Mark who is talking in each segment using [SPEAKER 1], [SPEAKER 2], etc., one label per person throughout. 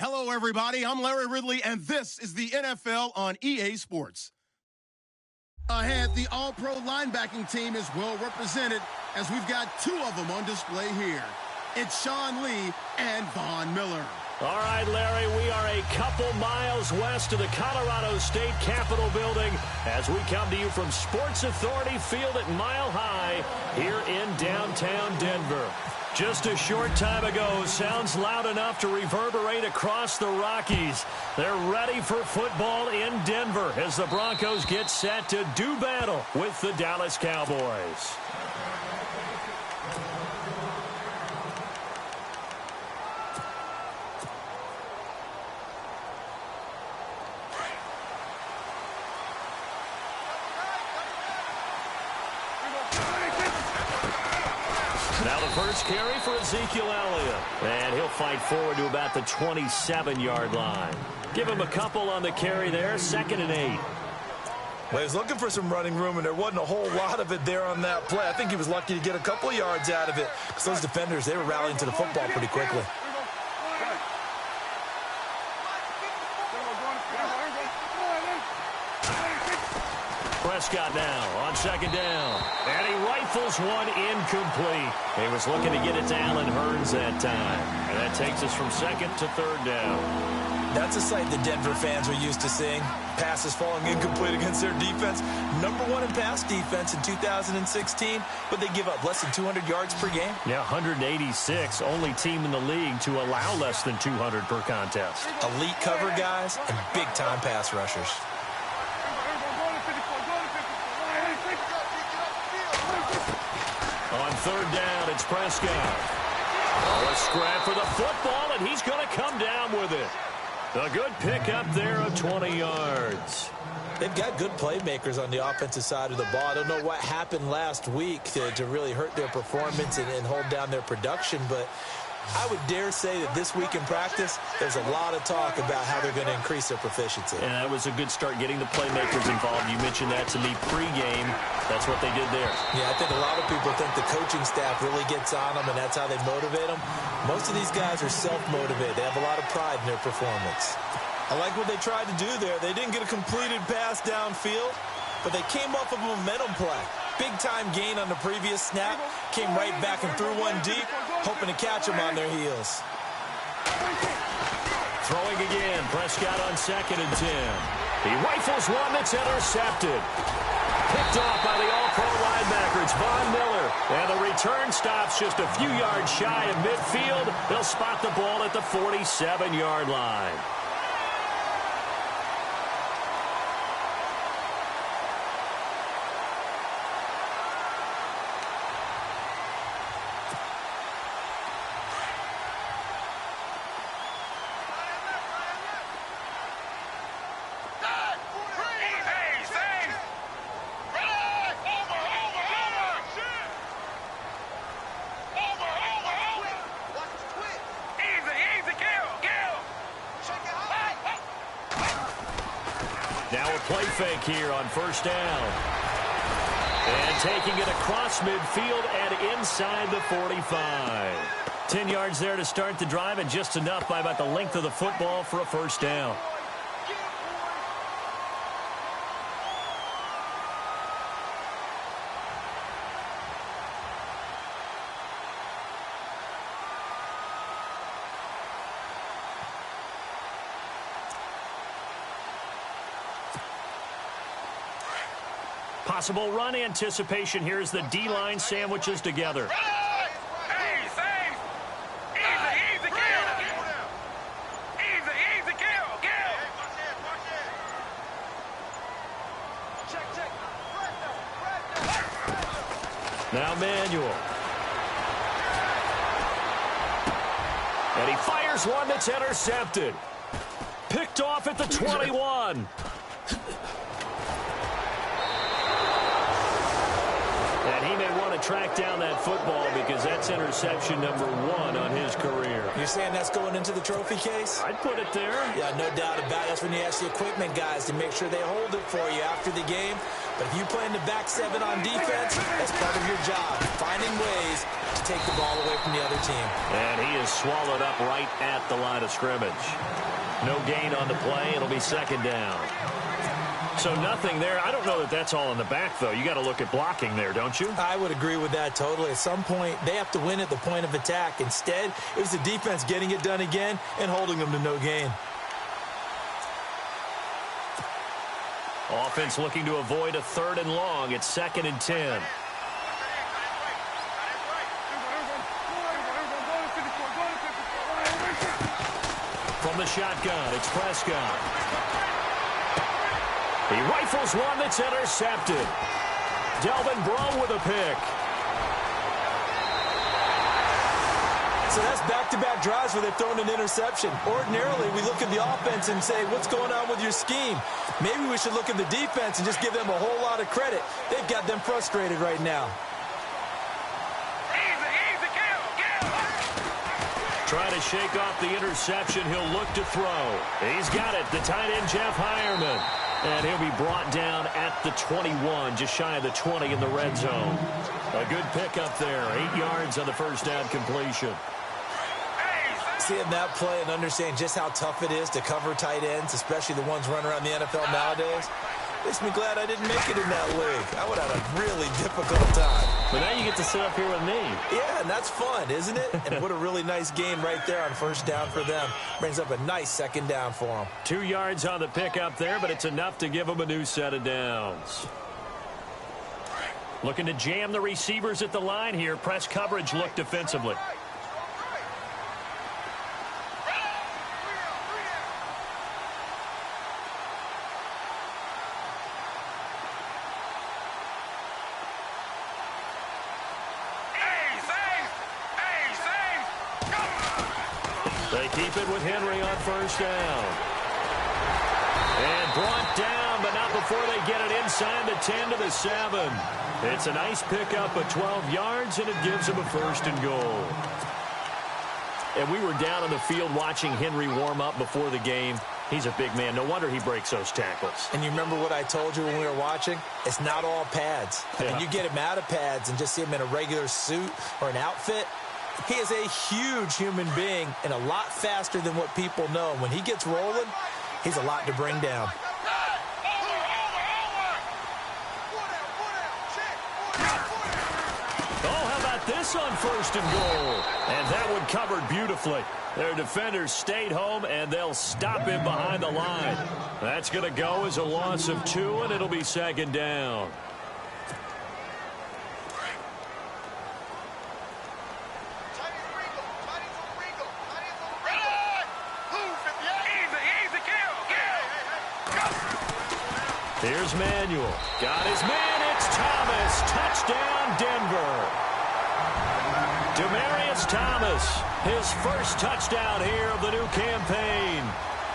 [SPEAKER 1] Hello, everybody. I'm Larry Ridley, and this is the NFL on EA Sports. Ahead, the All-Pro linebacking team is well represented as we've got two of them on display here. It's Sean Lee and Von Miller.
[SPEAKER 2] All right, Larry, we are a couple miles west of the Colorado State Capitol building as we come to you from Sports Authority Field at Mile High here in downtown Denver. Just a short time ago, sounds loud enough to reverberate across the Rockies. They're ready for football in Denver as the Broncos get set to do battle with the Dallas Cowboys. Now the first carry for Ezekiel Elliott. And he'll fight forward to about the 27-yard line. Give him a couple on the carry there, 2nd and 8.
[SPEAKER 3] Well, he was looking for some running room, and there wasn't a whole lot of it there on that play. I think he was lucky to get a couple of yards out of it because those defenders, they were rallying to the football pretty quickly.
[SPEAKER 2] Prescott now on 2nd down. And he rifles one incomplete. He was looking to get it to Allen Hurns that time. And that takes us from 2nd to 3rd down.
[SPEAKER 3] That's a sight the Denver fans are used to seeing. Passes falling incomplete against their defense. #1 in pass defense in 2016, but they give up less than 200 yards per game.
[SPEAKER 2] Yeah, 186. Only team in the league to allow less than 200 per contest.
[SPEAKER 3] Elite cover guys and big-time pass rushers.
[SPEAKER 2] On 3rd down, it's Prescott. Oh, a scrap for the football, and he's going to come down with it. A good pickup there of 20 yards.
[SPEAKER 3] They've got good playmakers on the offensive side of the ball. I don't know what happened last week to really hurt their performance and hold down their production, but I would dare say that this week in practice, there's a lot of talk about how they're going to increase their proficiency.
[SPEAKER 2] And that was a good start getting the playmakers involved. You mentioned that to me pregame. That's what they did there.
[SPEAKER 3] Yeah, I think a lot of people think the coaching staff really gets on them, and that's how they motivate them. Most of these guys are self-motivated. They have a lot of pride in their performance. I like what they tried to do there. They didn't get a completed pass downfield, but they came off of a momentum play. Big-time gain on the previous snap. Came right back and threw one deep, hoping to catch them on their heels.
[SPEAKER 2] Throwing again. Prescott on 2nd and 10. He rifles one that's intercepted. Picked off by the All-Pro linebacker. It's Von Miller. And the return stops just a few yards shy of midfield. They'll spot the ball at the 47-yard line. Now a play fake here on 1st down. And taking it across midfield and inside the 45. 10 yards there to start the drive, and just enough by about the length of the football for a 1st down. Possible run anticipation here as the D-line sandwiches together. Now Manuel. And he fires one that's intercepted. Picked off at the 21. And he may want to track down that football because that's interception #1 on his career.
[SPEAKER 3] You're saying that's going into the trophy case?
[SPEAKER 2] I'd put it there.
[SPEAKER 3] Yeah, no doubt about it. That's when you ask the equipment guys to make sure they hold it for you after the game. But if you play in the back 7 on defense, that's part of your job, finding ways to just take the ball away from the other team.
[SPEAKER 2] And he is swallowed up right at the line of scrimmage. No gain on the play. It'll be second down. So nothing there. I don't know that that's all in the back, though. You got to look at blocking there, don't you?
[SPEAKER 3] I would agree with that totally. At some point, they have to win at the point of attack. Instead, it was the defense getting it done again and holding them to no gain.
[SPEAKER 2] Offense looking to avoid a 3rd and long. It's 2nd and 10. From the shotgun, it's Prescott. He rifles one that's intercepted. Delvin Breaux with a pick.
[SPEAKER 3] So that's back-to-back drives where they've thrown an interception. Ordinarily, we look at the offense and say, what's going on with your scheme? Maybe we should look at the defense and just give them a whole lot of credit. They've got them frustrated right now.
[SPEAKER 2] Trying to shake off the interception. He'll look to throw. He's got it. The tight end, Jeff Heuerman. And he'll be brought down at the 21, just shy of the 20 in the red zone. A good pickup there. 8 yards on the first down completion.
[SPEAKER 3] Seeing that play and understanding just how tough it is to cover tight ends, especially the ones running around the NFL nowadays, makes me glad I didn't make it in that league. I would have had a really difficult time.
[SPEAKER 2] But now you get to sit up here with me.
[SPEAKER 3] Yeah, and that's fun, isn't it? And what a really nice game right there on first down for them. Brings up a nice second down for them.
[SPEAKER 2] 2 yards on the pickup there, but it's enough to give them a new set of downs. Looking to jam the receivers at the line here. Press coverage look defensively. They keep it with Henry on first down. And brought down, but not before they get it inside the 10 to the 7. It's a nice pickup of 12 yards, and it gives them a 1st and goal. And we were down on the field watching Henry warm up before the game. He's a big man. No wonder he breaks those tackles.
[SPEAKER 3] And you remember what I told you when we were watching? It's not all pads.
[SPEAKER 2] Yeah.
[SPEAKER 3] And you get him out of pads and just see him in a regular suit or an outfit. He is a huge human being and a lot faster than what people know. When he gets rolling, he's a lot to bring down.
[SPEAKER 2] Oh, how about this on 1st and goal? And that one covered beautifully. Their defenders stayed home, and they'll stop him behind the line. That's going to go as a loss of 2, and it'll be 2nd down. Here's Manuel. Got his man. It's Thomas. Touchdown, Denver. Demaryius Thomas, his first touchdown here of the new campaign.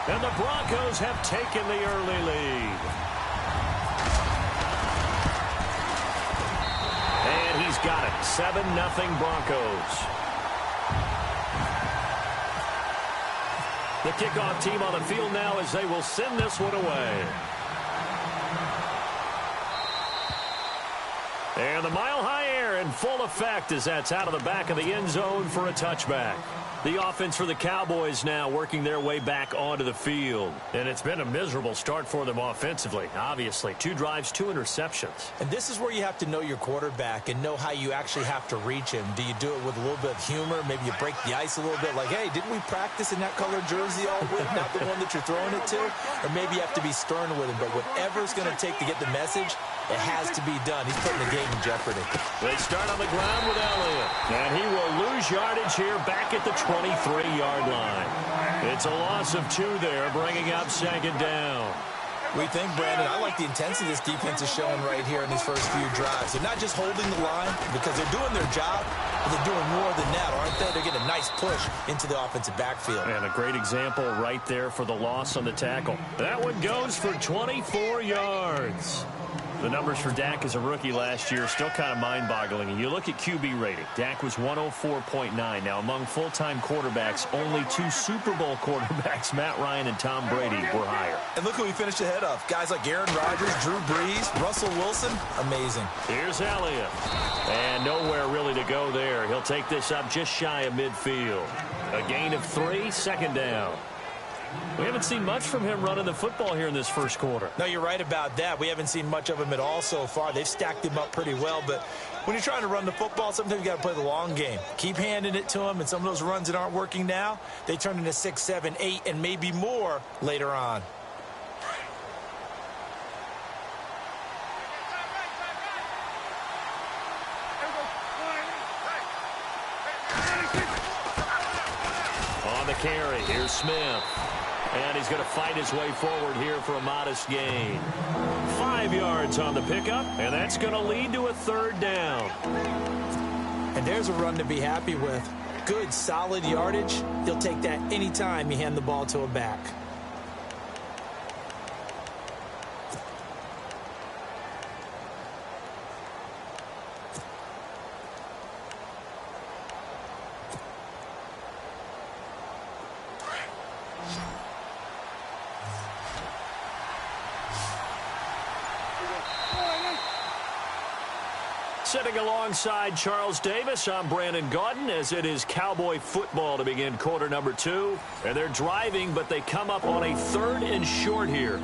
[SPEAKER 2] And the Broncos have taken the early lead. And he's got it. 7-0 Broncos. The kickoff team on the field now as they will send this one away. And the mile-high air in full effect as that's out of the back of the end zone for a touchback. The offense for the Cowboys now working their way back onto the field. And it's been a miserable start for them offensively, obviously. 2 drives, 2 interceptions.
[SPEAKER 3] And this is where you have to know your quarterback and know how you actually have to reach him. Do you do it with a little bit of humor? Maybe you break the ice a little bit like, hey, didn't we practice in that colored jersey all week? Not the one that you're throwing it to? Or maybe you have to be stern with him. But whatever it's going to take to get the message, it has to be done. He's putting the game in jeopardy.
[SPEAKER 2] They start on the ground with Elliott. And he will lose yardage here back at the 23-yard line. It's a loss of 2 there, bringing up 2nd down.
[SPEAKER 3] We think, Brandon, I like the intensity this defense is showing right here in these first few drives. They're not just holding the line because they're doing their job, but they're doing more than that, aren't they? They're getting a nice push into the offensive backfield.
[SPEAKER 2] And a great example right there for the loss on the tackle. That one goes for 24 yards. The numbers for Dak as a rookie last year are still kind of mind-boggling. And you look at QB rating. Dak was 104.9. Now, among full-time quarterbacks, only 2 Super Bowl quarterbacks, Matt Ryan and Tom Brady, were higher.
[SPEAKER 3] And look who he finished ahead of. Guys like Aaron Rodgers, Drew Brees, Russell Wilson. Amazing.
[SPEAKER 2] Here's Elliott. And nowhere really to go there. He'll take this up just shy of midfield. A gain of 3, second down. We haven't seen much from him running the football here in this first quarter.
[SPEAKER 3] No, you're right about that. We haven't seen much of him at all so far. They've stacked him up pretty well, but when you're trying to run the football, sometimes you got to play the long game. Keep handing it to him, and some of those runs that aren't working now, they turn into 6, 7, 8, and maybe more later on.
[SPEAKER 2] On the carry, here's Smith. And he's going to fight his way forward here for a modest gain. 5 yards on the pickup, and that's going to lead to a third down.
[SPEAKER 3] And there's a run to be happy with. Good, solid yardage. He'll take that anytime you hand the ball to a back.
[SPEAKER 2] Sitting alongside Charles Davis, I'm Brandon Gaudin, as it is Cowboy football to begin quarter number 2. And they're driving, but they come up on a 3rd and short here.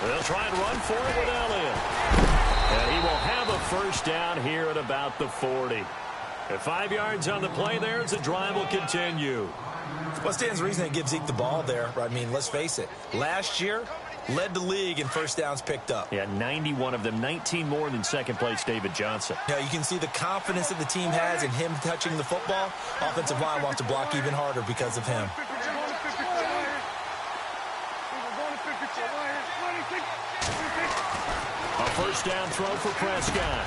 [SPEAKER 2] They'll try and run for it with Elliott. And he will have a first down here at about the 40. At 5 yards on the play there as the drive will continue.
[SPEAKER 3] Well, stands to reason they give Zeke the ball there. I mean, let's face it. Last year, led the league in first downs picked up.
[SPEAKER 2] Yeah, 91 of them, 19 more than second-place David Johnson.
[SPEAKER 3] Yeah, you can see the confidence that the team has in him touching the football. Offensive line wants to block even harder because of him.
[SPEAKER 2] A first down throw for Prescott.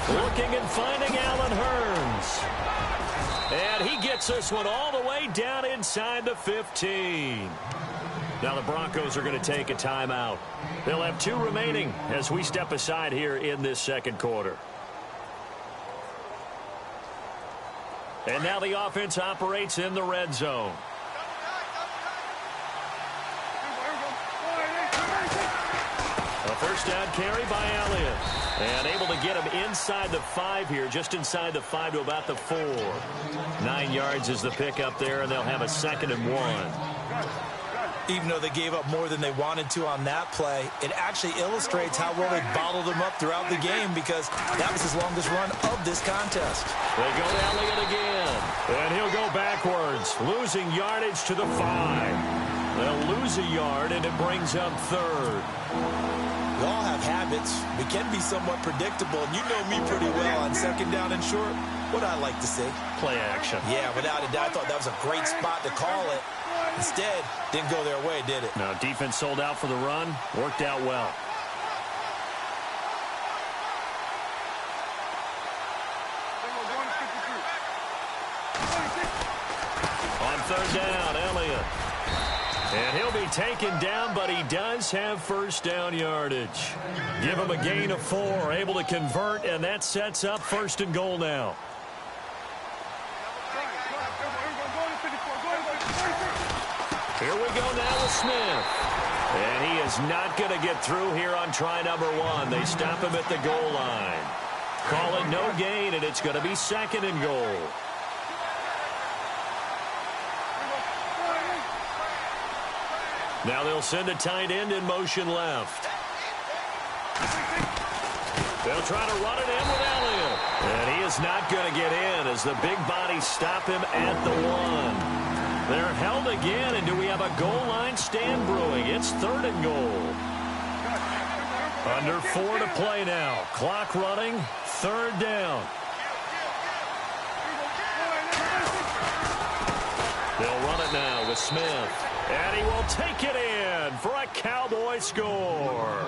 [SPEAKER 2] Looking and finding Allen Hurns. And he gets this one all the way down inside the 15. Now the Broncos are going to take a timeout. They'll have 2 remaining as we step aside here in this second quarter. And now the offense operates in the red zone. A first down carry by Elliott. And able to get him inside the 5 here, just inside the 5 to about the 4. 9 yards is the pickup there, and they'll have a 2nd and 1.
[SPEAKER 3] Even though they gave up more than they wanted to on that play, it actually illustrates how well they bottled him up throughout the game, because that was his longest run of this contest.
[SPEAKER 2] They go to Elliott again, and he'll go backwards, losing yardage to the 5. They'll lose a yard, and it brings up 3rd.
[SPEAKER 3] We all have habits. We can be somewhat predictable, and you know me pretty well on 2nd down and short. What I like to see.
[SPEAKER 2] Play action.
[SPEAKER 3] Yeah, without a doubt, I thought that was a great spot to call it. Instead, didn't go their way, did it?
[SPEAKER 2] Now, defense sold out for the run. Worked out well. On 3rd down, Elliott. And he'll be taken down, but he does have first down yardage. Give him a gain of 4, able to convert, and that sets up 1st and goal now. Here we go now with Smith. And he is not going to get through here on try number 1. They stop him at the goal line. Call it no gain, and it's going to be 2nd and goal. Now they'll send a tight end in motion left. They'll try to run it in with Elliott. And he is not going to get in as the big bodies stop him at the 1. They're held again, and do we have a goal line stand brewing? It's 3rd and goal. Under 4 to play now. Clock running. 3rd down. They'll run it now with Smith. And he will take it in for a Cowboy score.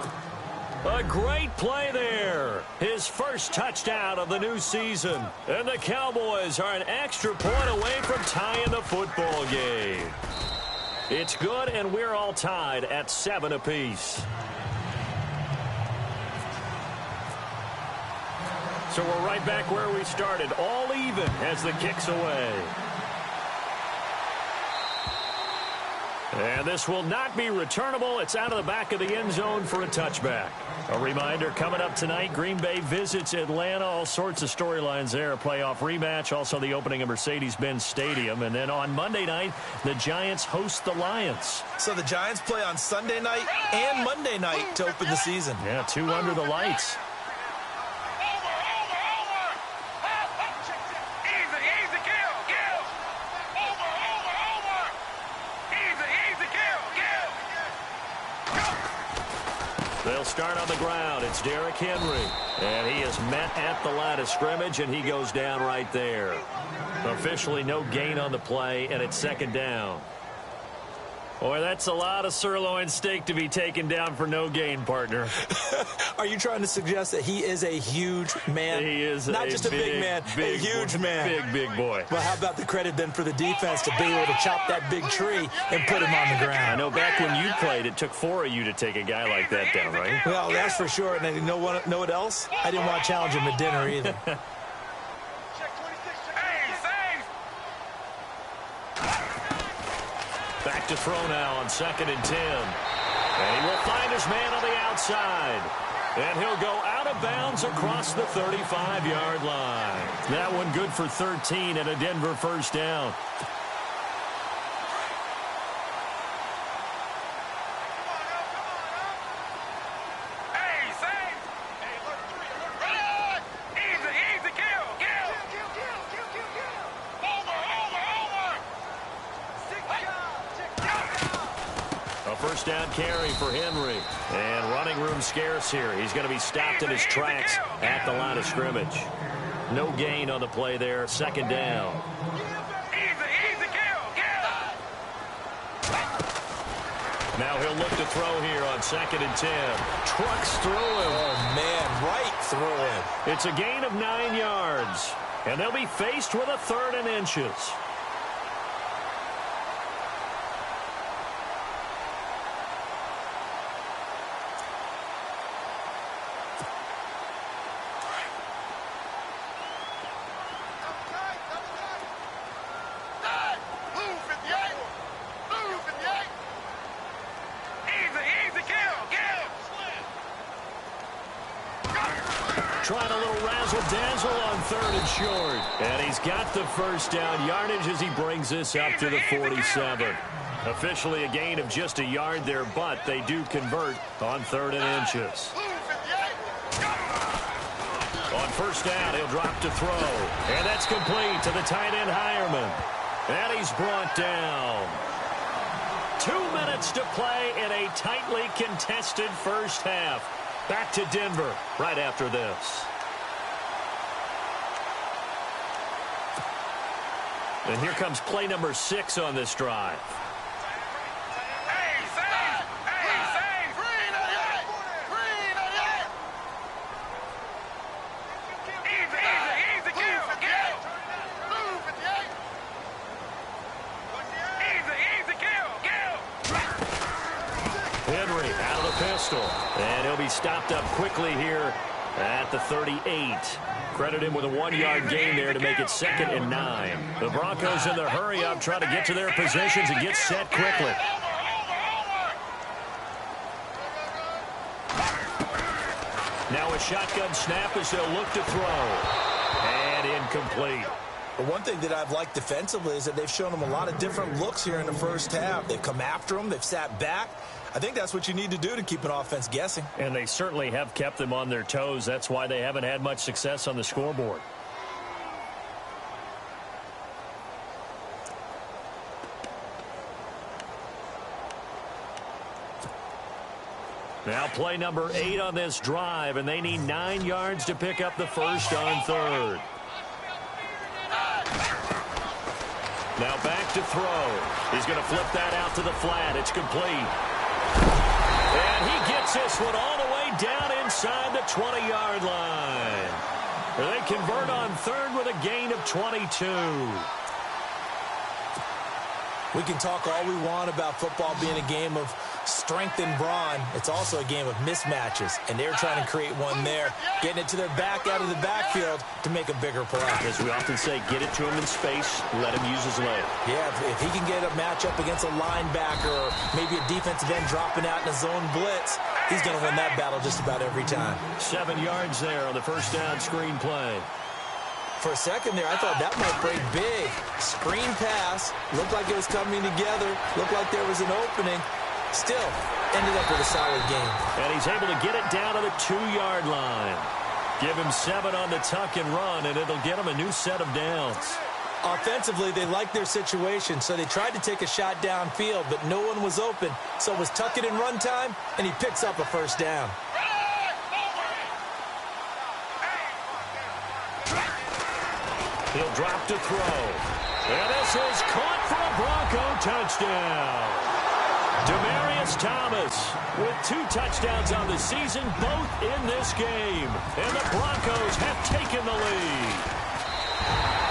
[SPEAKER 2] A great play there. His first touchdown of the new season. And the Cowboys are an extra point away from tying the football game. It's good, and we're all tied at 7 apiece. So we're right back where we started, all even as the kick's away. And this will not be returnable. It's out of the back of the end zone for a touchback. A reminder, coming up tonight, Green Bay visits Atlanta. All sorts of storylines there. A playoff rematch, also the opening of Mercedes-Benz Stadium. And then on Monday night, the Giants host the Lions.
[SPEAKER 3] So the Giants play on Sunday night and Monday night to open the season.
[SPEAKER 2] Yeah, 2 under the lights. They'll start on the ground. It's Derrick Henry. And he is met at the line of scrimmage, and he goes down right there. Officially no gain on the play, and it's 2nd down. Boy, that's a lot of sirloin steak to be taken down for no gain, partner.
[SPEAKER 3] Are you trying to suggest that he is a huge man?
[SPEAKER 2] He is
[SPEAKER 3] not just a big man, a huge man.
[SPEAKER 2] Big boy.
[SPEAKER 3] Well, how about the credit then for the defense to be able to chop that big tree and put him on the ground?
[SPEAKER 2] I know back when you played, it took 4 of you to take a guy like that down, right?
[SPEAKER 3] Well, that's for sure. And you know what else? I didn't want to challenge him at dinner either.
[SPEAKER 2] Back to throw now on 2nd and 10. And he will find his man on the outside. And he'll go out of bounds across the 35-yard line. That one good for 13 and a Denver first down. First down carry for Henry. And running room scarce here. He's going to be stopped in his tracks at the line of scrimmage. No gain on the play there. 2nd down. Now he'll look to throw here on 2nd and 10. Trucks through him.
[SPEAKER 3] Oh, man, right through him.
[SPEAKER 2] It's a gain of 9 yards. And they'll be faced with a 3rd and inches. Trying a little razzle-dazzle on 3rd and short. And he's got the first down yardage as he brings this up to the 47. Officially a gain of just a yard there, but they do convert on 3rd and inches. On first down, he'll drop to throw. And that's complete to the tight end, Hireman. And he's brought down. 2 minutes to play in a tightly contested first half. Back to Denver right after this. And here comes play number 6 on this drive. Henry out of the pistol. And he'll be stopped up quickly here at the 38. Credit him with a 1-yard gain there to make it 2nd and 9. The Broncos in the hurry-up trying to get to their positions and get set quickly. Now a shotgun snap as they'll look to throw. And incomplete.
[SPEAKER 3] But one thing that I've liked defensively is that they've shown them a lot of different looks here in the first half. They've come after them. They've sat back. I think that's what you need to do to keep an offense guessing.
[SPEAKER 2] And they certainly have kept them on their toes. That's why they haven't had much success on the scoreboard. Now play number 8 on this drive, and they need 9 yards to pick up the first on third. Now back to throw. He's going to flip that out to the flat. It's complete. And he gets this one all the way down inside the 20-yard line. They convert on third with a gain of 22.
[SPEAKER 3] We can talk all we want about football being a game of strength and brawn. It's also a game of mismatches, and they're trying to create one there, getting it to their back out of the backfield to make a bigger play.
[SPEAKER 2] As we often say, get it to him in space, let him use his leg.
[SPEAKER 3] Yeah, if he can get a matchup against a linebacker or maybe a defensive end dropping out in a zone blitz, he's going to win that battle just about every time.
[SPEAKER 2] 7 yards there on the first down screen play.
[SPEAKER 3] For a second there, I thought that might break big. Screen pass, looked like it was coming together, looked like there was an opening. Still, ended up with a solid game.
[SPEAKER 2] And he's able to get it down to the 2-yard line. Give him 7 on the tuck and run, and it'll get him a new set of downs.
[SPEAKER 3] Offensively, they liked their situation, so they tried to take a shot downfield, but no one was open. So it was tuck it and run time, and he picks up a first down.
[SPEAKER 2] He'll drop to throw. And this is caught for a Bronco touchdown. Demaryius Thomas with 2 touchdowns on the season, both in this game. And the Broncos have taken the lead.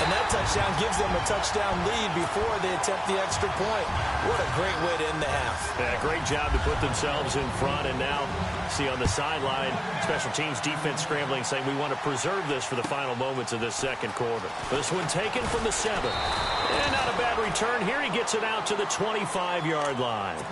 [SPEAKER 3] And that touchdown gives them a touchdown lead before they attempt the extra point. What a great way to end the half.
[SPEAKER 2] Yeah, great job to put themselves in front. And now, see on the sideline, special teams defense scrambling, saying we want to preserve this for the final moments of this second quarter. This one taken from the 7. And not a bad return here. He gets it out to the 25-yard line.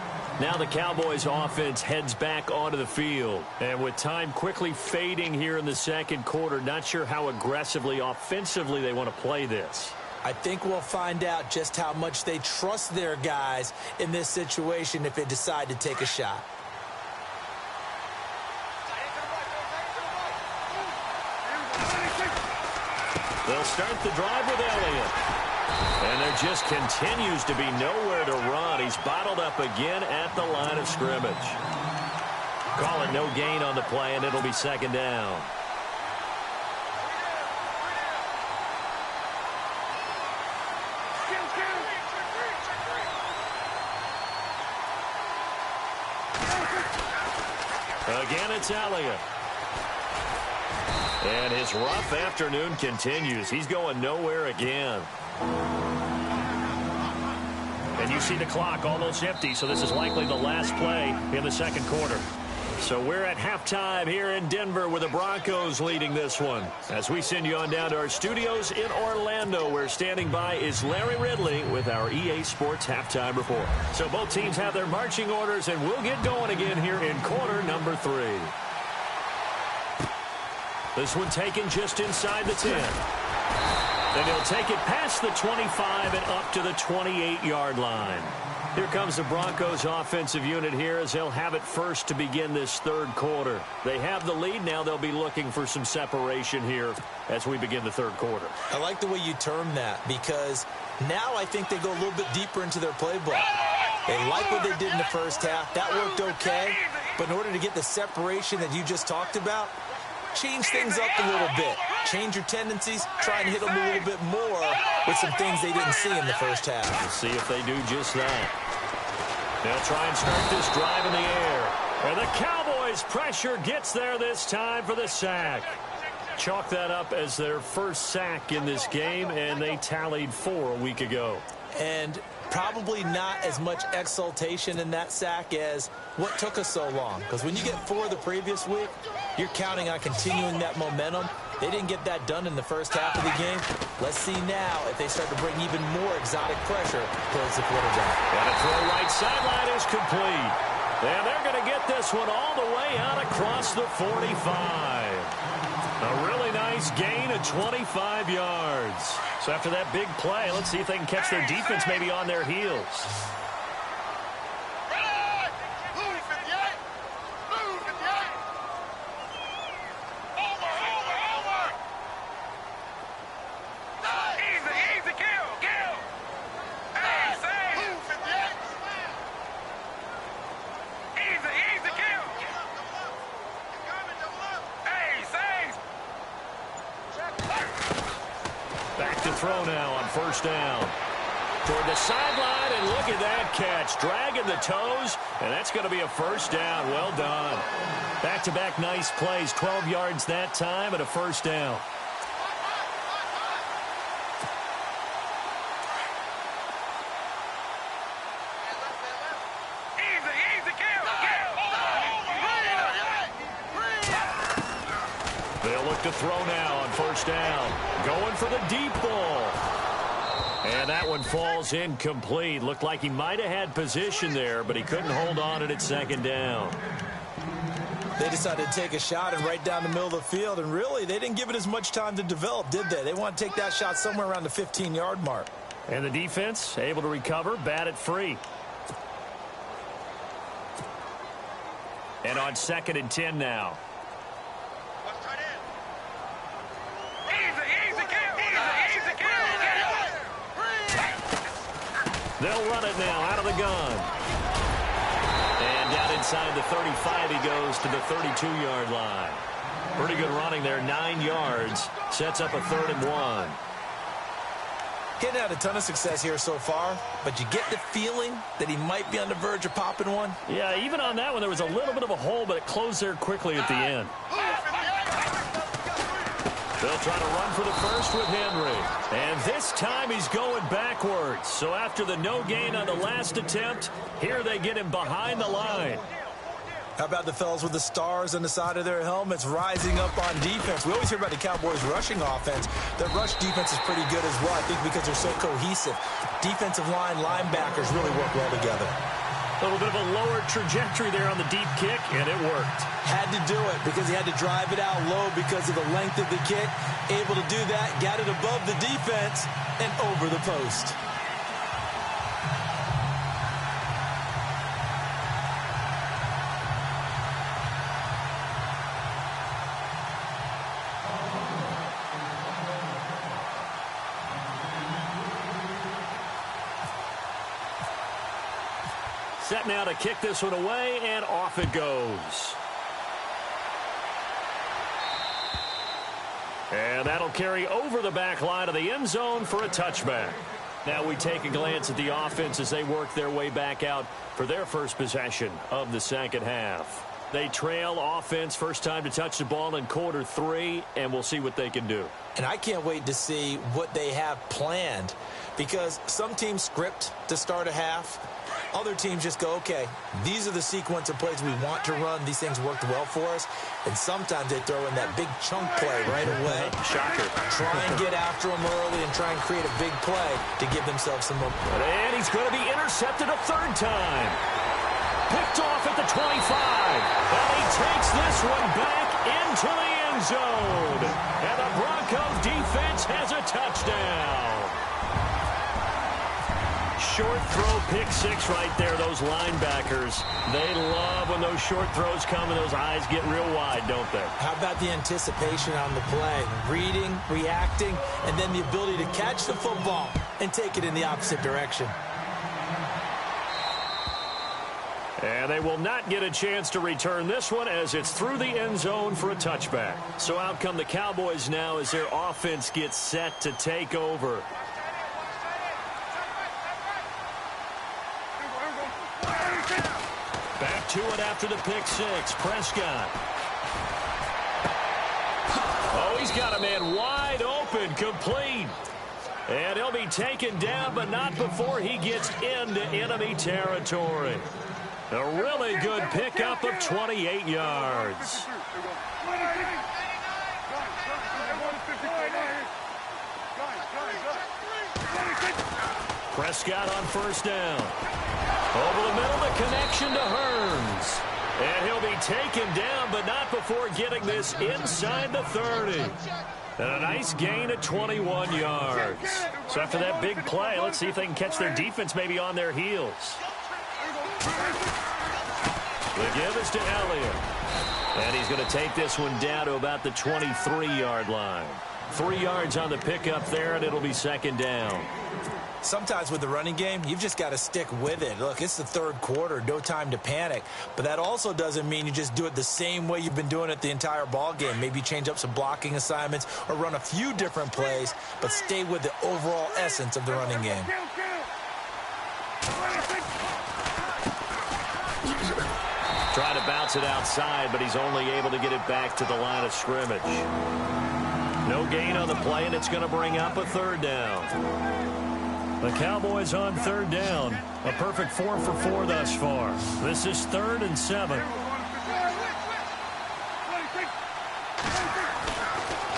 [SPEAKER 2] Now the Cowboys offense heads back onto the field. And with time quickly fading here in the second quarter, not sure how aggressively, offensively they want to play this.
[SPEAKER 3] I think we'll find out just how much they trust their guys in this situation if they decide to take a shot.
[SPEAKER 2] They'll start the drive with Elliott. And there just continues to be nowhere to run. He's bottled up again at the line of scrimmage. Call it no gain on the play, and it'll be second down. Again, it's Elliott. And his rough afternoon continues. He's going nowhere again. And you see the clock almost empty, so this is likely the last play in the second quarter. So we're at halftime here in Denver with the Broncos leading this one. As we send you on down to our studios in Orlando, where standing by is Larry Ridley with our EA Sports Halftime Report. So both teams have their marching orders, and we'll get going again here in quarter number 3. This one taken just inside the 10. And he'll take it past the 25 and up to the 28-yard line. Here comes the Broncos offensive unit here as they'll have it first to begin this third quarter. They have the lead. Now they'll be looking for some separation here as we begin the third quarter.
[SPEAKER 3] I like the way you term that because now I think they go a little bit deeper into their playbook. They like what they did in the first half. That worked okay. But in order to get the separation that you just talked about, change things up a little bit. Change your tendencies. Try and hit them a little bit more with some things they didn't see in the first half.
[SPEAKER 2] We'll see if they do just that. They'll try and start this drive in the air. And the Cowboys' pressure gets there this time for the sack. Chalk that up as their first sack in this game, and they tallied 4 a week ago.
[SPEAKER 3] And probably not as much exultation in that sack as what took us so long. Because when you get 4 the previous week, you're counting on continuing that momentum. They didn't get that done in the first half of the game. Let's see now if they start to bring even more exotic pressure towards the quarterback.
[SPEAKER 2] And a throw right sideline is complete. And they're going to get this one all the way out across the 45. A really nice gain of 25 yards. So after that big play, let's see if they can catch their defense maybe on their heels. Back to throw now on first down. Toward the sideline, and look at that catch. Dragging the toes, and that's going to be a first down. Well done. Back-to-back nice plays. 12 yards that time and a first down. They'll look to throw now on first down. Going for the deep ball. And that one falls incomplete. Looked like he might have had position there, but he couldn't hold on at second down.
[SPEAKER 3] They decided to take a shot and right down the middle of the field, and really, they didn't give it as much time to develop, did they? They want to take that shot somewhere around the 15-yard mark.
[SPEAKER 2] And the defense able to recover, bat it free. And on 2nd and 10 now. They'll run it now out of the gun. And down inside the 35, he goes to the 32-yard line. Pretty good running there, 9 yards. Sets up a 3rd and 1.
[SPEAKER 3] Getting had a ton of success here so far, but you get the feeling that he might be on the verge of popping one.
[SPEAKER 2] Yeah, even on that one, there was a little bit of a hole, but it closed there quickly at the end. They'll try to run for the first with Henry. And this time he's going backwards. So after the no gain on the last attempt, here they get him behind the line.
[SPEAKER 3] How about the fellas with the stars on the side of their helmets rising up on defense? We always hear about the Cowboys' rushing offense. Their rush defense is pretty good as well, I think, because they're so cohesive. Defensive line, linebackers really work well together.
[SPEAKER 2] A little bit of a lower trajectory there on the deep kick, and it worked.
[SPEAKER 3] Had to do it because he had to drive it out low because of the length of the kick. Able to do that, got it above the defense, and over the post.
[SPEAKER 2] Set now to kick this one away, and off it goes. And that'll carry over the back line of the end zone for a touchback. Now we take a glance at the offense as they work their way back out for their first possession of the second half. They trail offense, first time to touch the ball in quarter 3, and we'll see what they can do.
[SPEAKER 3] And I can't wait to see what they have planned, because some teams script to start a half. Other teams just go, okay, these are the sequence of plays we want to run. These things worked well for us. And sometimes they throw in that big chunk play right away.
[SPEAKER 2] Shocker.
[SPEAKER 3] Try and get after them early and try and create a big play to give themselves some momentum.
[SPEAKER 2] And he's going to be intercepted a 3rd time. Picked off at the 25. And he takes this one back into the end zone. And the Broncos defense has a touchdown. Short throw, pick 6 right there. Those linebackers, they love when those short throws come and those eyes get real wide, don't they?
[SPEAKER 3] How about the anticipation on the play? Reading, reacting, and then the ability to catch the football and take it in the opposite direction.
[SPEAKER 2] And they will not get a chance to return this one as it's through the end zone for a touchback. So out come the Cowboys now as their offense gets set to take over. Back to it after the pick 6. Prescott. Oh, he's got a man wide open, complete. And he'll be taken down, but not before he gets into enemy territory. A really good pickup of 28 yards. Prescott on first down. Over the middle, the connection to Hearns. And he'll be taken down, but not before getting this inside the 30. And a nice gain of 21 yards. So after that big play, let's see if they can catch their defense maybe on their heels. The give is to Elliott. And he's going to take this one down to about the 23-yard line. 3 yards on the pickup there, and it'll be second down.
[SPEAKER 3] Sometimes with the running game, you've just got to stick with it. Look, it's the third quarter, no time to panic. But that also doesn't mean you just do it the same way you've been doing it the entire ball game. Maybe change up some blocking assignments or run a few different plays, but stay with the overall essence of the running game.
[SPEAKER 2] Trying to bounce it outside, but he's only able to get it back to the line of scrimmage. No gain on the play, and it's going to bring up a third down. The Cowboys on third down. A perfect 4 for 4 thus far. This is 3rd and 7.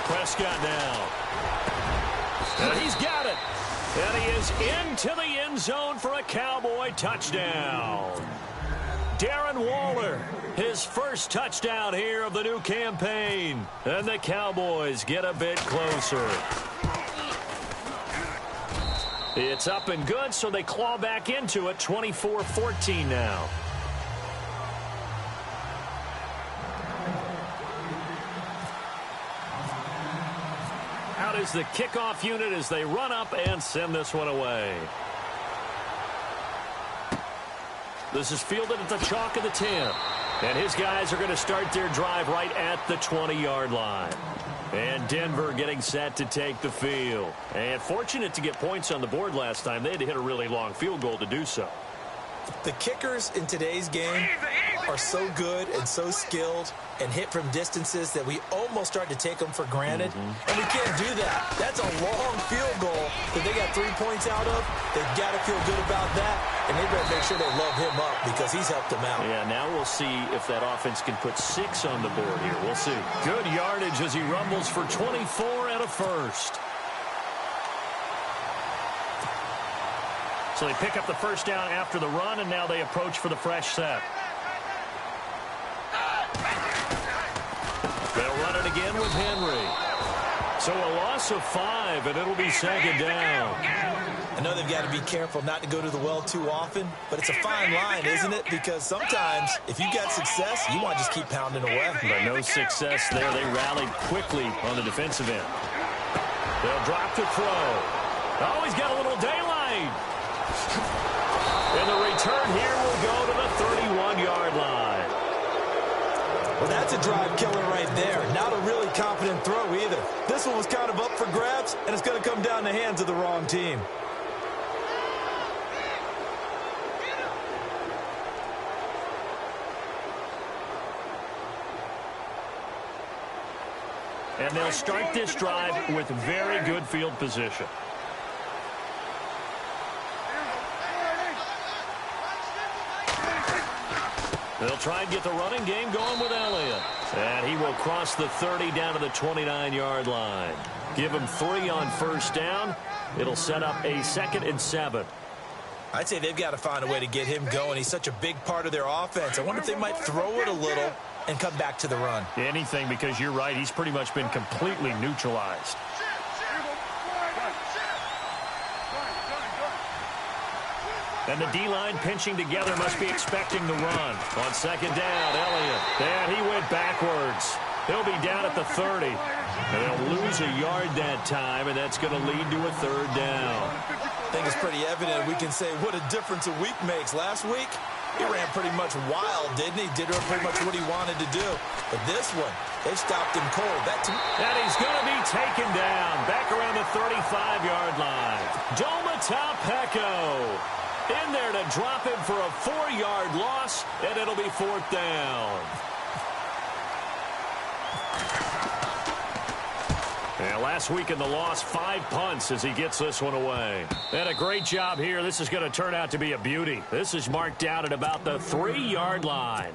[SPEAKER 2] Prescott now. And he's got it. And he is into the end zone for a Cowboy touchdown. Darren Waller, his first touchdown here of the new campaign. And the Cowboys get a bit closer. It's up and good, so they claw back into it, 24-14 now. Out is the kickoff unit as they run up and send this one away. This is fielded at the chalk of the 10. And his guys are going to start their drive right at the 20-yard line. And Denver getting set to take the field. And fortunate to get points on the board last time. They had to hit a really long field goal to do so.
[SPEAKER 3] The kickers in today's game are so good and so skilled and hit from distances that we almost start to take them for granted. And we can't do that. That's a long field goal that they got 3 points out of. They've got to feel good about that. And they better make sure they love him up because he's helped them out.
[SPEAKER 2] Yeah, now we'll see if that offense can put 6 on the board here. We'll see. Good yardage as he rumbles for 24 and a first. So they pick up the first down after the run, and now they approach for the fresh set. They'll run it again with Henry. So a loss of 5, and it'll be second down.
[SPEAKER 3] I know they've got to be careful not to go to the well too often, but it's a fine line, isn't it? Because sometimes, if you got success, you want to just keep pounding away.
[SPEAKER 2] But no success there. They rallied quickly on the defensive end. They'll drop to throw. Oh, he's got a little daylight. And the return here will go to the 31-yard line.
[SPEAKER 3] Well, that's a drive killer right there. Not a really confident throw either. This one was kind of up for grabs, and it's going to come down the hands of the wrong team.
[SPEAKER 2] And they'll start this drive with very good field position. They'll try and get the running game going with Elliott. And he will cross the 30 down to the 29-yard line. Give him 3 on first down. It'll set up a 2nd and 7.
[SPEAKER 3] I'd say they've got to find a way to get him going. He's such a big part of their offense. I wonder if they might throw it a little and come back to the run.
[SPEAKER 2] Anything, because you're right. He's pretty much been completely neutralized. And the D-line pinching together must be expecting the run. On second down, Elliott. And he went backwards. He'll be down at the 30. And they'll lose a yard that time, and that's going to lead to a 3rd down.
[SPEAKER 3] I think it's pretty evident. We can say what a difference a week makes. Last week, he ran pretty much wild, didn't he? Did pretty much what he wanted to do. But this one, they stopped him cold.
[SPEAKER 2] And he's going to be taken down back around the 35-yard line. Domata Peko in there to drop him for a 4-yard loss, and it'll be 4th down. Yeah, last week in the loss, 5 punts as he gets this one away. And a great job here. This is going to turn out to be a beauty. This is marked out at about the 3-yard line.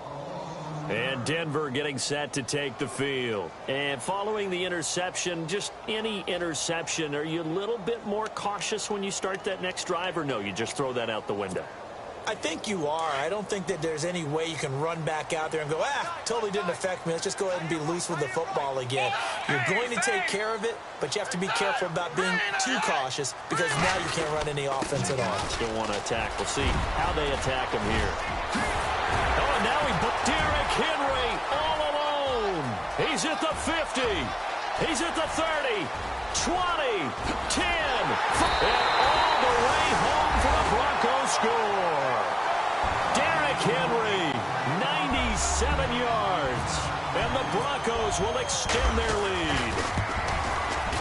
[SPEAKER 2] And Denver getting set to take the field. And following the interception, just any interception, are you a little bit more cautious when you start that next drive, or no, you just throw that out the window?
[SPEAKER 3] I think you are. I don't think that there's any way you can run back out there and go, totally didn't affect me. Let's just go ahead and be loose with the football again. You're going to take care of it, but you have to be careful about being too cautious because now you can't run any offense at all.
[SPEAKER 2] Don't want to attack. We'll see how they attack him here. Oh, and now Derrick Henry all alone. He's at the 50. He's at the 30, 20, 10, and all the way home for a Broncos score. Derrick Henry, 97 yards, and the Broncos will extend their lead.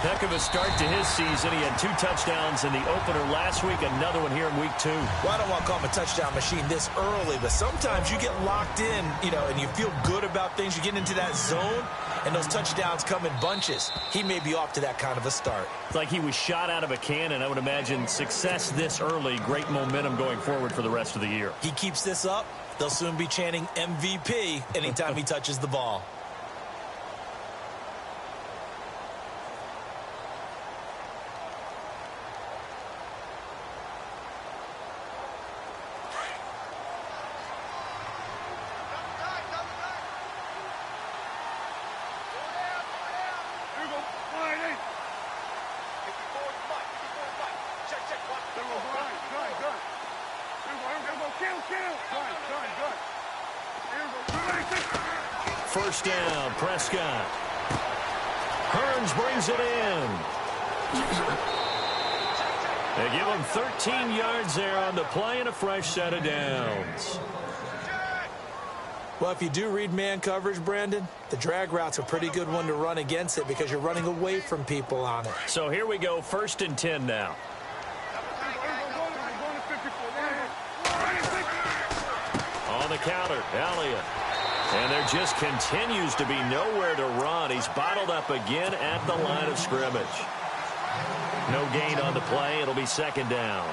[SPEAKER 2] Heck of a start to his season. He had 2 touchdowns in the opener last week, another one here in week 2.
[SPEAKER 3] Well, I don't want to call him a touchdown machine this early, but sometimes you get locked in, and you feel good about things. You get into that zone, and those touchdowns come in bunches. He may be off to that kind of a start.
[SPEAKER 2] It's like he was shot out of a cannon. I would imagine success this early, great momentum going forward for the rest of the year.
[SPEAKER 3] He keeps this up, they'll soon be chanting MVP anytime he touches the ball.
[SPEAKER 2] First down, Prescott. Hearns brings it in. They give him 13 yards there on the play and a fresh set of downs.
[SPEAKER 3] Well, if you do read man coverage, Brandon, the drag route's a pretty good one to run against it because you're running away from people on it.
[SPEAKER 2] So here we go, 1st and 10 now. On the counter, Elliott. And there just continues to be nowhere to run. He's bottled up again at the line of scrimmage. No gain on the play. It'll be 2nd down.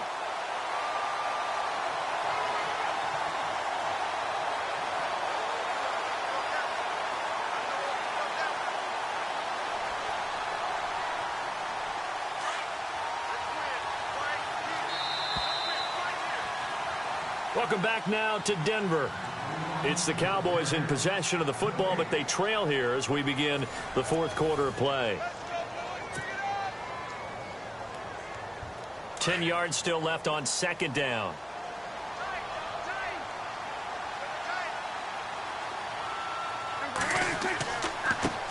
[SPEAKER 2] Welcome back now to Denver. It's the Cowboys in possession of the football, but they trail here as we begin the 4th quarter of play. 10 yards still left on 2nd down.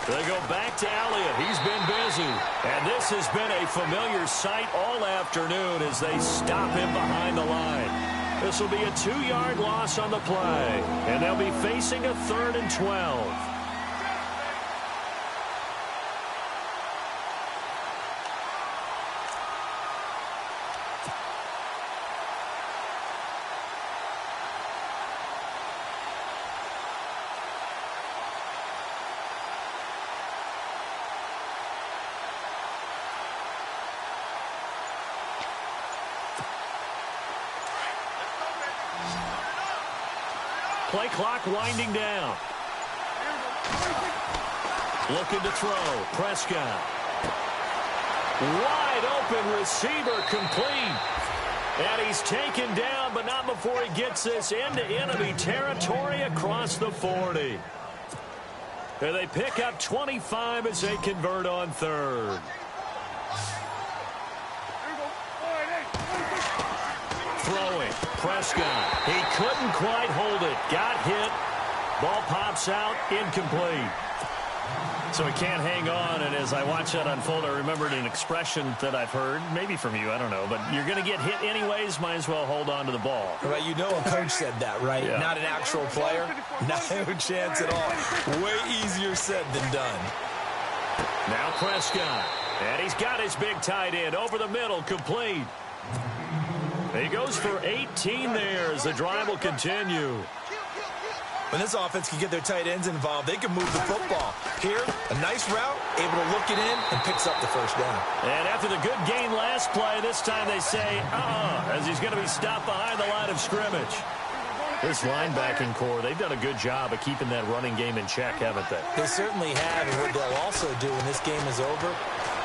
[SPEAKER 2] They go back to Elliott. He's been busy. And this has been a familiar sight all afternoon as they stop him behind the line. This will be a 2-yard loss on the play, and they'll be facing a 3rd and 12. Play clock winding down. Looking to throw. Prescott. Wide open receiver complete. And he's taken down, but not before he gets this into enemy territory across the 40. And they pick up 25 as they convert on 3rd. Throwing. Prescott. He couldn't quite hold it. Got hit. Ball pops out. Incomplete. So he can't hang on, and as I watch that unfold, I remembered an expression that I've heard, maybe from you, I don't know, but you're going to get hit anyways, might as well hold on to the ball.
[SPEAKER 3] Well, you know a coach said that, right?
[SPEAKER 2] Yeah.
[SPEAKER 3] Not an actual player. No chance at all. Way easier said than done.
[SPEAKER 2] Now Prescott, and he's got his big tight end over the middle, complete. He goes for 18 there as the drive will continue.
[SPEAKER 3] When this offense can get their tight ends involved, they can move the football. Here, a nice route, able to look it in, and picks up the 1st down.
[SPEAKER 2] And after the good gain last play, this time they say, as he's going to be stopped behind the line of scrimmage. This linebacking core, they've done a good job of keeping that running game in check, haven't they?
[SPEAKER 3] They certainly have, and what they'll also do when this game is over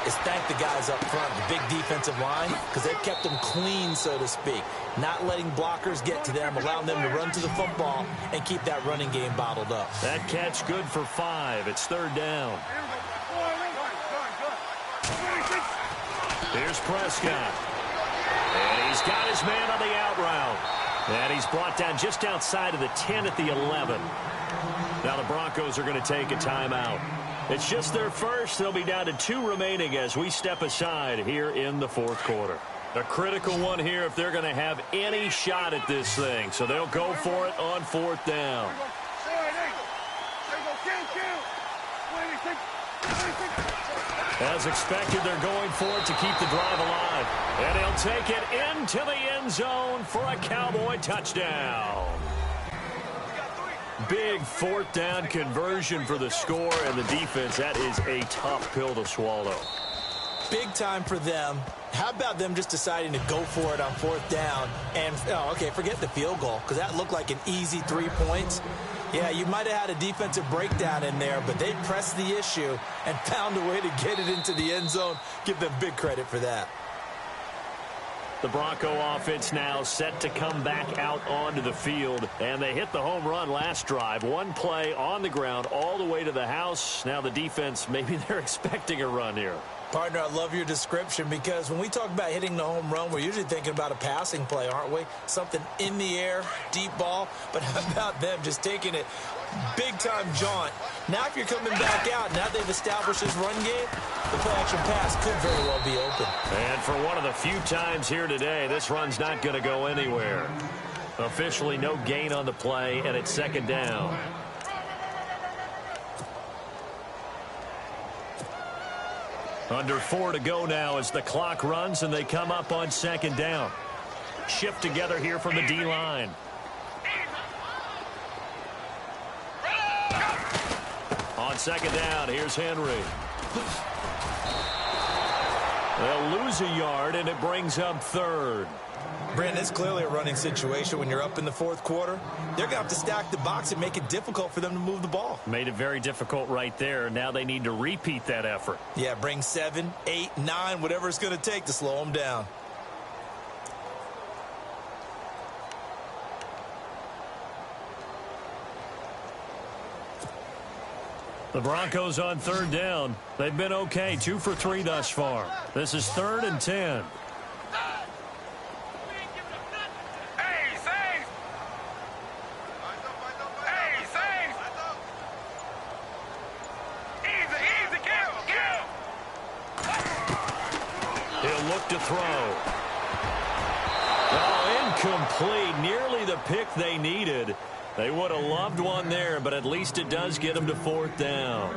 [SPEAKER 3] is thank the guys up front, the big defensive line, because they've kept them clean, so to speak. Not letting blockers get to them, allowing them to run to the football and keep that running game bottled up.
[SPEAKER 2] That catch good for 5. It's 3rd down. Here's Prescott. And he's got his man on the out route. And he's brought down just outside of the 10 at the 11. Now the Broncos are going to take a timeout. It's just their first. They'll be down to 2 remaining as we step aside here in the fourth quarter. A critical one here if they're going to have any shot at this thing. So they'll go for it on 4th down. As expected, they're going for it to keep the drive alive. And he'll take it into the end zone for a Cowboy touchdown. Big 4th down conversion for the score and the defense. That is a tough pill to swallow.
[SPEAKER 3] Big time for them. How about them just deciding to go for it on 4th down? And, okay, forget the field goal, because that looked like an easy 3 points. Yeah, you might have had a defensive breakdown in there, but they pressed the issue and found a way to get it into the end zone. Give them big credit for that.
[SPEAKER 2] The Bronco offense now set to come back out onto the field, and they hit the home run last drive. 1 play on the ground all the way to the house. Now the defense, maybe they're expecting a run here.
[SPEAKER 3] Partner, I love your description, because when we talk about hitting the home run, we're usually thinking about a passing play, aren't we? Something in the air, deep ball. But how about them just taking it big-time jaunt? Now if you're coming back out, now they've established this run game, the play-action pass could very well be open.
[SPEAKER 2] And for one of the few times here today, this run's not going to go anywhere. Officially no gain on the play, and it's 2nd down. Under 4 to go now as the clock runs and they come up on 2nd down. Shift together here from the D-line. On 2nd down, here's Henry. They'll lose a yard, and it brings up 3rd.
[SPEAKER 3] Brandon, it's clearly a running situation when you're up in the 4th quarter. They're going to have to stack the box and make it difficult for them to move the ball.
[SPEAKER 2] Made it very difficult right there. Now they need to repeat that effort.
[SPEAKER 3] Yeah, bring 7, 8, 9, whatever it's going to take to slow them down.
[SPEAKER 2] The Broncos on 3rd down. They've been okay, 2 for 3 thus far. This is 3rd and 10. He'll look to throw. Oh, incomplete. Nearly the pick they needed. They would have loved one there, but at least it does get them to 4th down.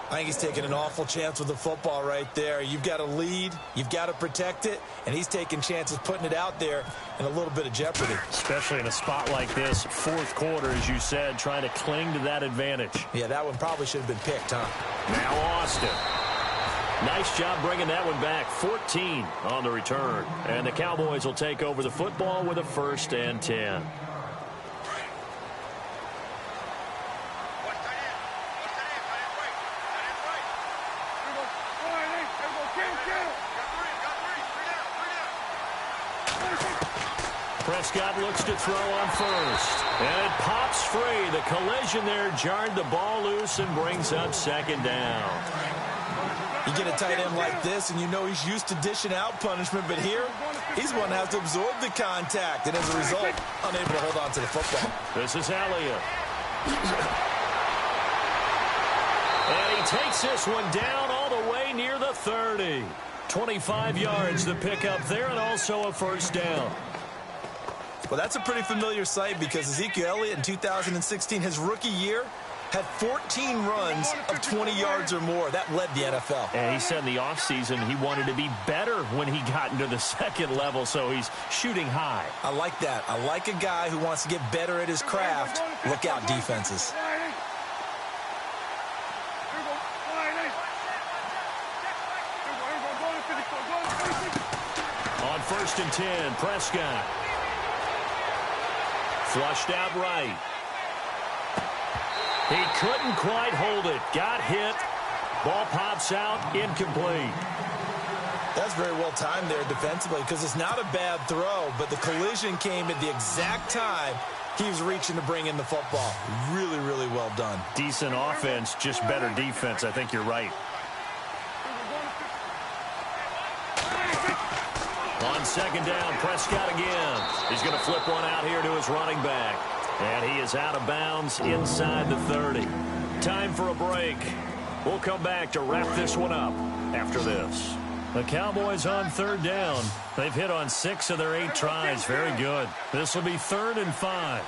[SPEAKER 3] I think he's taking an awful chance with the football right there. You've got a lead, you've got to protect it, and he's taking chances putting it out there in a little bit of jeopardy.
[SPEAKER 2] Especially in a spot like this, 4th quarter, as you said, trying to cling to that advantage.
[SPEAKER 3] Yeah, that one probably should have been picked, huh?
[SPEAKER 2] Now Austin. Nice job bringing that one back. 14 on the return. And the Cowboys will take over the football with a 1st and 10. Prescott looks to throw on 1st. And it pops free. The collision there jarred the ball loose and brings up 2nd down.
[SPEAKER 3] You get a tight end like this, and you know he's used to dishing out punishment, but here, he's the one that has to absorb the contact, and as a result, unable to hold on to the football.
[SPEAKER 2] This is Elliott. And he takes this one down all the way near the 30. 25 yards the pickup there, and also a 1st down.
[SPEAKER 3] Well, that's a pretty familiar sight because Ezekiel Elliott in 2016, his rookie year, had 14 runs of 20 yards or more. That led the NFL.
[SPEAKER 2] And he said in the offseason he wanted to be better when he got into the 2nd level, so he's shooting high.
[SPEAKER 3] I like that. I like a guy who wants to get better at his craft. Look out, defenses.
[SPEAKER 2] On 1st and 10, Prescott. Flushed out right. He couldn't quite hold it. Got hit. Ball pops out. Incomplete.
[SPEAKER 3] That's very well timed there defensively because it's not a bad throw, but the collision came at the exact time he was reaching to bring in the football. Really, really well done.
[SPEAKER 2] Decent offense, just better defense. I think you're right. On 2nd down, Prescott again. He's going to flip one out here to his running back. And he is out of bounds inside the 30. Time for a break. We'll come back to wrap this one up after this. The Cowboys on 3rd down. They've hit on 6 of their 8 tries. Very good. This will be 3rd and 5.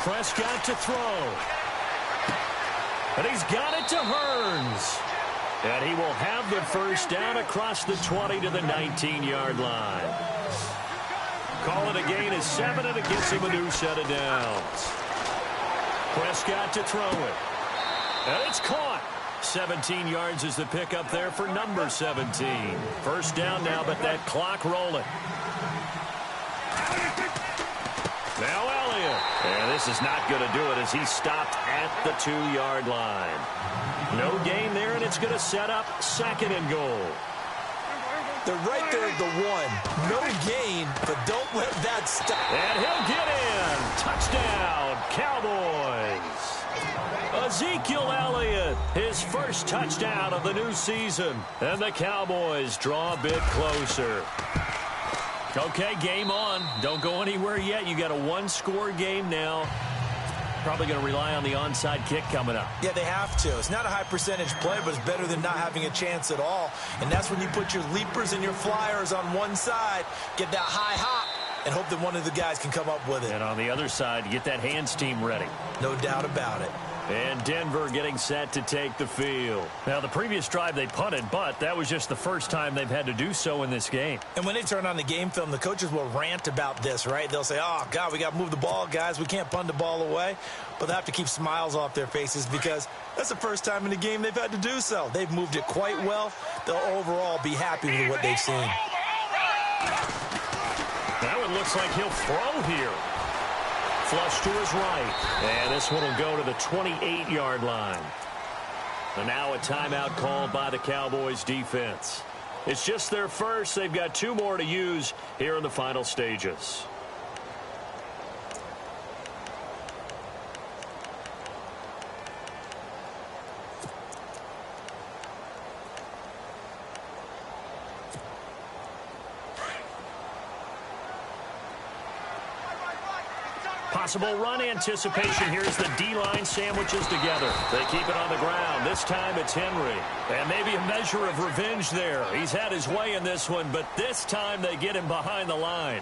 [SPEAKER 2] Prescott to throw. And he's got it to Hearns. And he will have the first down across the 20 to the 19-yard line. Call it a gain of 7, and it gets him a new set of downs. Prescott to throw it. And it's caught. 17 yards is the pickup there for number 17. First down now, but that clock rolling. Now Elliott. And this is not going to do it as he stopped at the 2-yard line. No gain there, and it's going to set up 2nd and goal.
[SPEAKER 3] They're right there at the 1. No gain, but don't let that stop.
[SPEAKER 2] And he'll get in. Touchdown, Cowboys. Ezekiel Elliott, his first touchdown of the new season. And the Cowboys draw a bit closer. Okay, game on. Don't go anywhere yet. You got a 1-score game now. Probably going to rely on the onside kick coming up.
[SPEAKER 3] Yeah, they have to. It's not a high percentage play, but it's better than not having a chance at all. And that's when you put your leapers and your flyers on one side, get that high hop, and hope that one of the guys can come up with it.
[SPEAKER 2] And on the other side, get that hands team ready.
[SPEAKER 3] No doubt about it.
[SPEAKER 2] And Denver getting set to take the field. Now, the previous drive they punted, but that was just the first time they've had to do so in this game.
[SPEAKER 3] And when they turn on the game film, the coaches will rant about this, right? They'll say, oh, God, we got to move the ball, guys. We can't punt the ball away. But they have to keep smiles off their faces because that's the first time in the game they've had to do so. They've moved it quite well. They'll overall be happy with what they've seen.
[SPEAKER 2] Now it looks like he'll throw here. Flush to his right. And this one will go to the 28-yard line. And now a timeout called by the Cowboys defense. It's just their first. They've got 2 more to use here in the final stages. Possible run anticipation. Here's the D-line sandwiches together. They keep it on the ground. This time it's Henry. And maybe a measure of revenge there. He's had his way in this one, but this time they get him behind the line.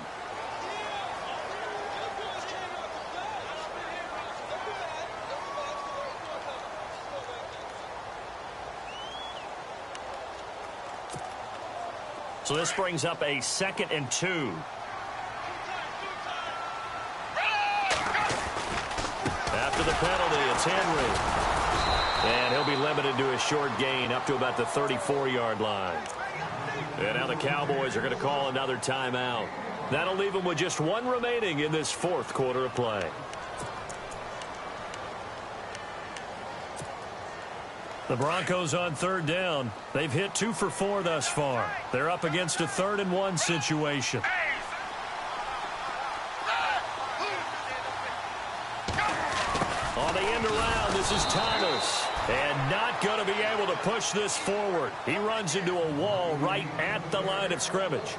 [SPEAKER 2] So this brings up a 2nd and 2. After the penalty, it's Henry. And he'll be limited to a short gain up to about the 34-yard line. And now the Cowboys are going to call another timeout. That'll leave them with just 1 remaining in this 4th quarter of play. The Broncos on 3rd down. They've hit 2 for 4 thus far. They're up against a 3rd and 1 situation. On the end around, this is Thomas. And not going to be able to push this forward. He runs into a wall right at the line of scrimmage.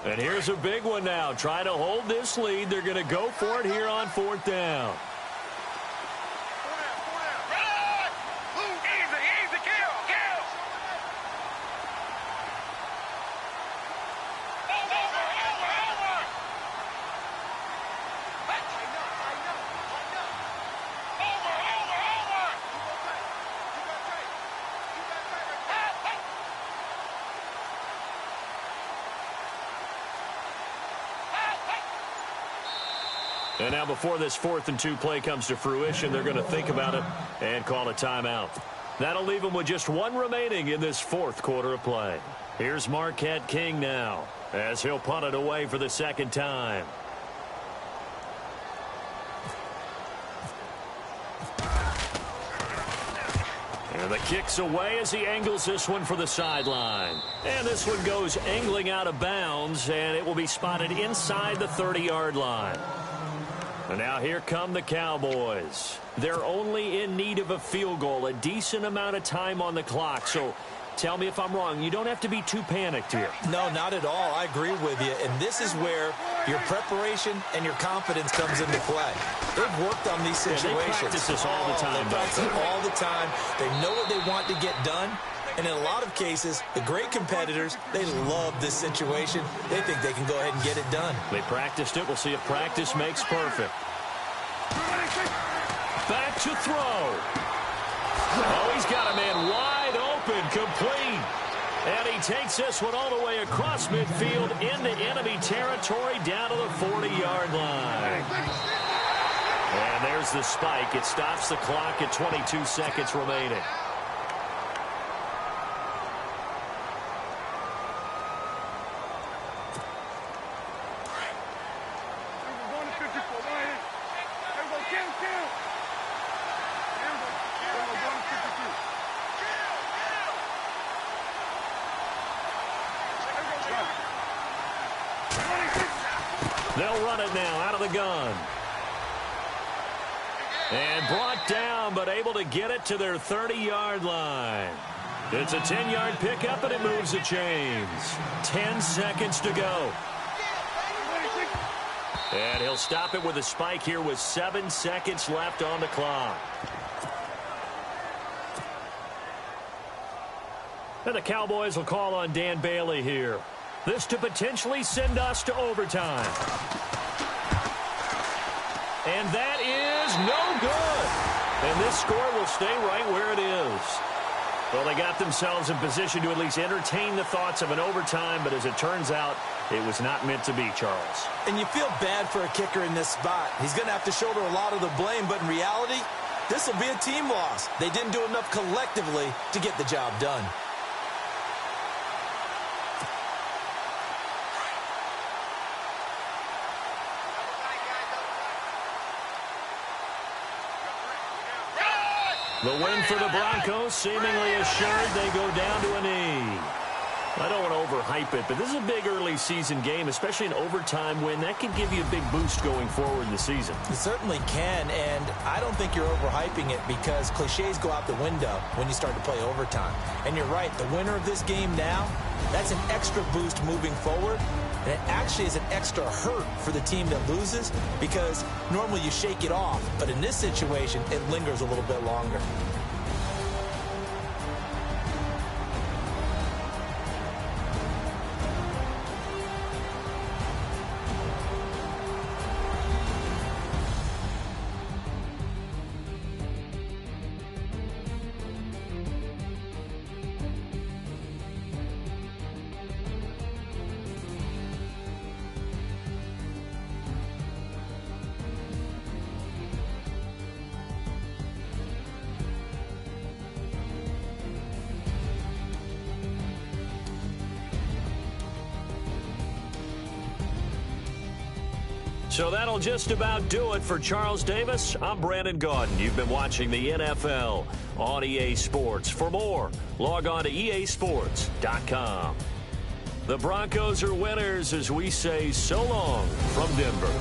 [SPEAKER 2] And here's a big one now. Trying to hold this lead. They're going to go for it here on 4th down. And now before this 4th and 2 play comes to fruition, they're going to think about it and call a timeout. That'll leave them with just 1 remaining in this 4th quarter of play. Here's Marquette King now as he'll punt it away for the 2nd time. And the kick's away as he angles this one for the sideline. And this one goes angling out of bounds, and it will be spotted inside the 30-yard line. And now here come the Cowboys. They're only in need of a field goal, a decent amount of time on the clock. So tell me if I'm wrong. You don't have to be too panicked here.
[SPEAKER 3] No, not at all. I agree with you. And this is where your preparation and your confidence comes into play. They've worked on these situations.
[SPEAKER 2] Yeah, they practice this all the time.
[SPEAKER 3] They practice it all the time. They know what they want to get done. And in a lot of cases, the great competitors, they love this situation. They think they can go ahead and get it done.
[SPEAKER 2] They practiced it. We'll see if practice makes perfect. Back to throw. Oh, he's got a man wide open, complete. And he takes this one all the way across midfield into enemy territory down to the 40-yard line. And there's the spike. It stops the clock at 22 seconds remaining. They'll run it now out of the gun. And brought down, but able to get it to their 30-yard line. It's a 10-yard pickup, and it moves the chains. 10 seconds to go. And he'll stop it with a spike here with 7 seconds left on the clock. And the Cowboys will call on Dan Bailey here. This to potentially send us to overtime. And that is no good. And this score will stay right where it is. Well, they got themselves in position to at least entertain the thoughts of an overtime, but as it turns out, it was not meant to be, Charles.
[SPEAKER 3] And you feel bad for a kicker in this spot. He's going to have to shoulder a lot of the blame, but in reality, this will be a team loss. They didn't do enough collectively to get the job done.
[SPEAKER 2] The win for the Broncos, seemingly assured. They go down to a knee. I don't want to overhype it, but this is a big early season game, especially an overtime win. That can give you a big boost going forward in the season.
[SPEAKER 3] It certainly can, and I don't think you're overhyping it because cliches go out the window when you start to play overtime. And you're right, the winner of this game now, that's an extra boost moving forward. And it actually is an extra hurt for the team that loses because normally you shake it off. But in this situation, it lingers a little bit longer.
[SPEAKER 2] So that'll just about do it for Charles Davis. I'm Brandon Gaudin. You've been watching the NFL on EA Sports. For more, log on to easports.com. The Broncos are winners as we say so long from Denver.